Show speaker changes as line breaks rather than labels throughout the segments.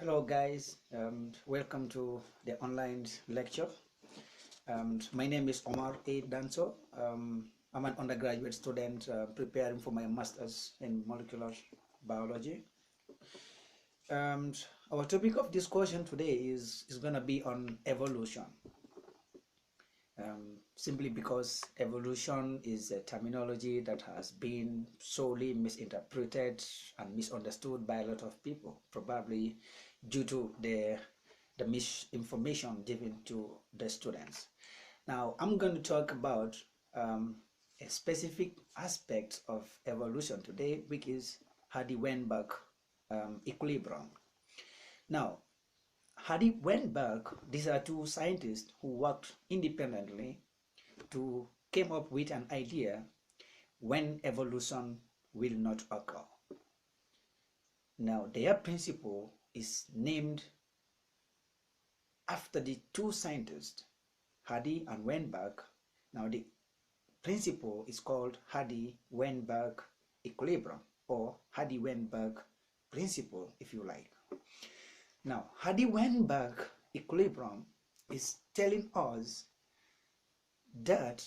Hello guys, welcome to the online lecture. My name is Omar Danso. I'm an undergraduate student preparing for my master's in molecular biology. Our topic of discussion today is going to be on evolution. Simply because evolution is a terminology that has been solely misinterpreted and misunderstood by a lot of people, probably due to the misinformation given to the students. Now, I'm going to talk about a specific aspect of evolution today, which is Hardy-Weinberg equilibrium. Now, Hardy-Weinberg, these are two scientists who worked independently to came up with an idea when evolution will not occur. Now, their principle is named after the two scientists, Hardy and Weinberg. Now, the principle is called Hardy-Weinberg equilibrium, or Hardy-Weinberg principle, if you like. Now, Hardy-Weinberg equilibrium is telling us that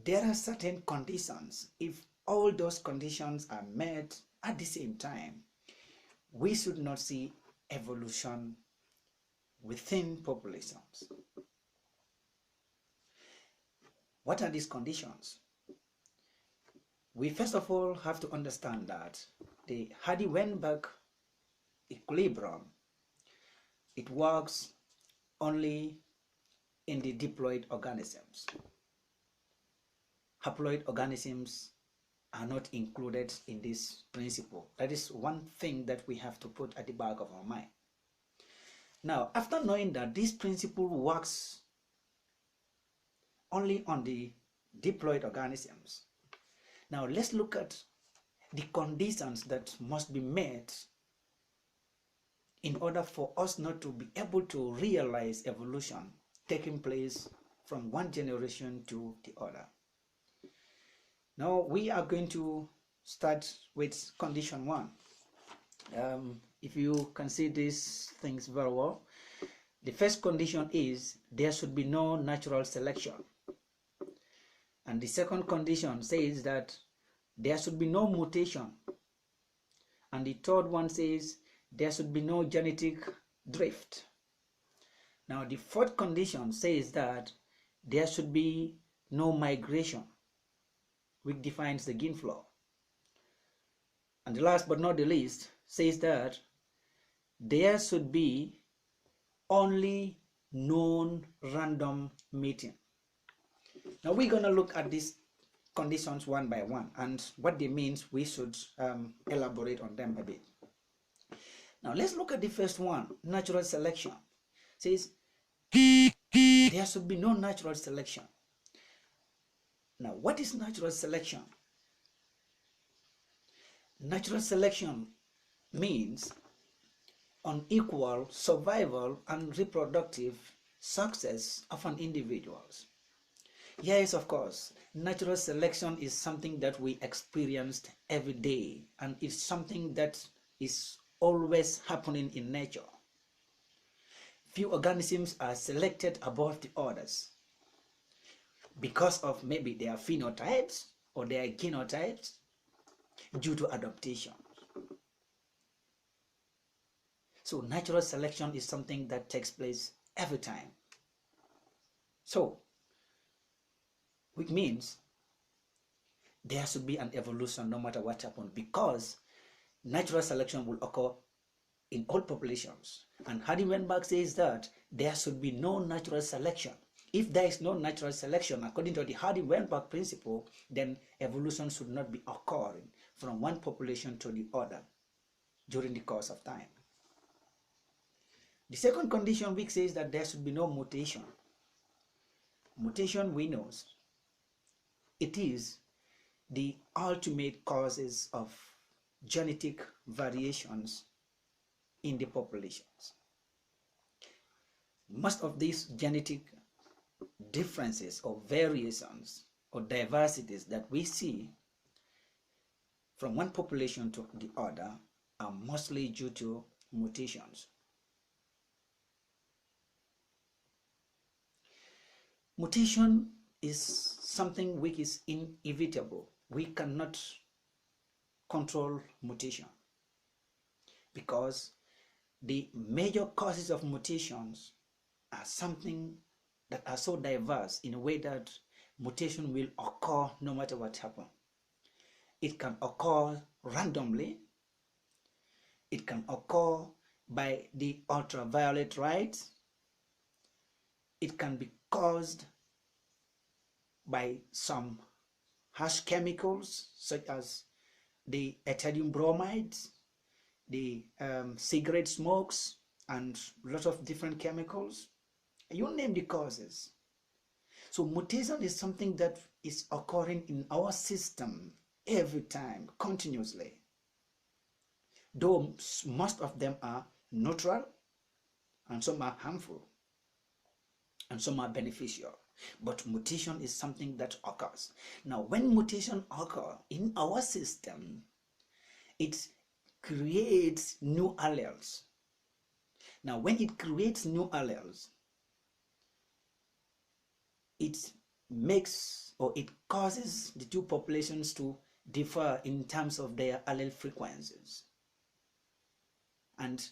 there are certain conditions. If all those conditions are met at the same time, we should not see evolution within populations. What are these conditions? We first of all have to understand that the Hardy-Weinberg equilibrium, it works only in the diploid organisms. Haploid organisms are not included in this principle. That is one thing that we have to put at the back of our mind. Now, after knowing that this principle works only on the diploid organisms, now let's look at the conditions that must be met in order for us not to be able to realize evolution taking place from one generation to the other. Now we are going to start with condition one. If you can see these things very well, the first condition is there should be no natural selection. And the second condition says that there should be no mutation. And the third one says there should be no genetic drift. Now the fourth condition says that there should be no migration, which defines the gene flow. And the last but not the least says that there should be only non-random mating. Now we're going to look at these conditions one by one, and what they mean we should elaborate on them a bit. Now let's look at the first one, natural selection. It says there should be no natural selection. Now what is natural selection? Natural selection means unequal survival and reproductive success of an individual. Yes, of course, natural selection is something that we experienced every day, and it's something that is always happening in nature. Few organisms are selected above the others because of maybe their phenotypes or their genotypes due to adaptation. So natural selection is something that takes place every time. So, which means there should be an evolution no matter what happens, because natural selection will occur in all populations. And Hardy-Weinberg says that there should be no natural selection. If there is no natural selection, according to the Hardy-Weinberg principle, then evolution should not be occurring from one population to the other during the course of time. The second condition which says that there should be no mutation. Mutation, we know, it is the ultimate causes of genetic variations in the populations. Most of these genetic differences or variations or diversities that we see from one population to the other are mostly due to mutations. Mutation is something which is inevitable. We cannot control mutation because the major causes of mutations are something that are so diverse in a way that mutation will occur no matter what happens. It can occur randomly. It can occur by the ultraviolet light. It can be caused by some harsh chemicals such as the ethylium bromides, the cigarette smokes, and lots of different chemicals. You name the causes. So mutation is something that is occurring in our system every time, continuously. Though most of them are neutral, and some are harmful, and some are beneficial. But mutation is something that occurs. Now, when mutation occurs in our system, it creates new alleles. Now, when it creates new alleles, it makes or it causes the two populations to differ in terms of their allele frequencies. And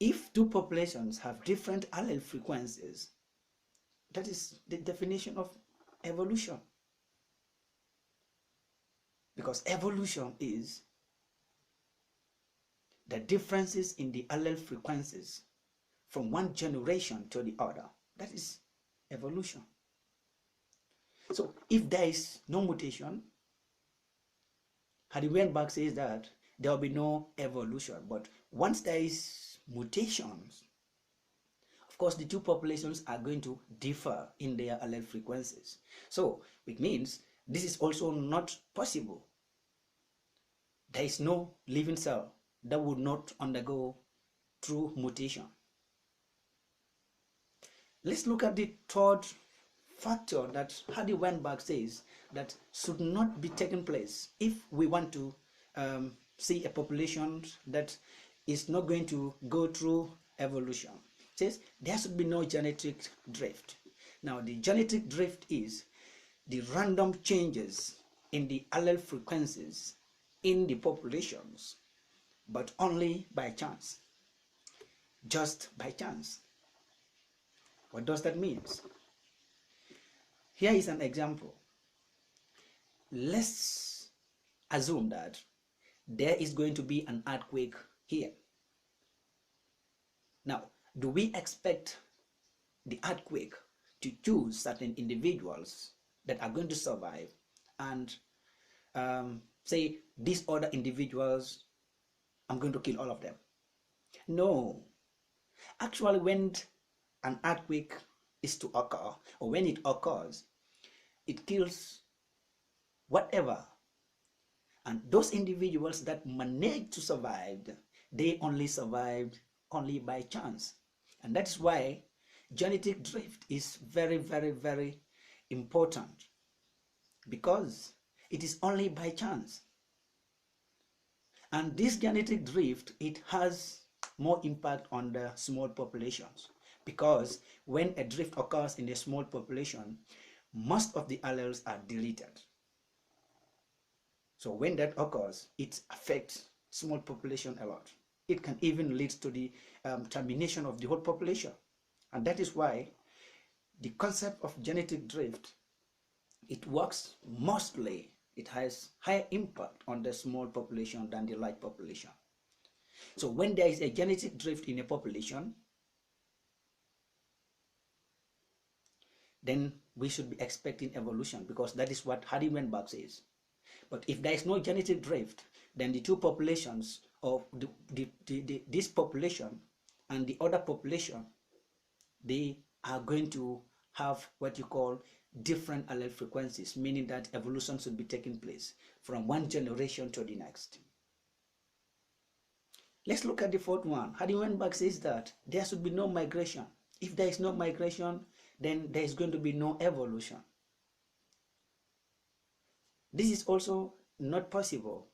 if two populations have different allele frequencies, that is the definition of evolution. Because evolution is the differences in the allele frequencies from one generation to the other. That is evolution. So if there is no mutation, Weinberg says that there will be no evolution. But once there is mutations, of course, the two populations are going to differ in their allele frequencies. So it means this is also not possible. There is no living cell that would not undergo true mutation. Let's look at the third factor that Weinberg says that should not be taking place if we want to see a population that is not going to go through evolution. It says there should be no genetic drift. Now, the genetic drift is the random changes in the allele frequencies in the populations, but only by chance. Just by chance. What does that mean? Here is an example. Let's assume that there is going to be an earthquake here. Now, do we expect the earthquake to choose certain individuals that are going to survive and say these other individuals, I'm going to kill all of them? No. Actually, when an earthquake is to occur, or when it occurs, it kills whatever. And those individuals that managed to survive, they only survived only by chance. And that's why genetic drift is very, very, very important, because it is only by chance. And this genetic drift, it has more impact on the small populations, because when a drift occurs in a small population, most of the alleles are deleted. So when that occurs, it affects small population a lot. It can even lead to the termination of the whole population. And that is why the concept of genetic drift, it works mostly, it has higher impact on the small population than the large population. So when there is a genetic drift in a population, then we should be expecting evolution, because that is what Weinberg says. But if there is no genetic drift, then the two populations of this population and the other population, they are going to have what you call different allele frequencies, meaning that evolution should be taking place from one generation to the next. Let's look at the fourth one. Weinberg says that there should be no migration. If there is no migration, then there is going to be no evolution. This is also not possible,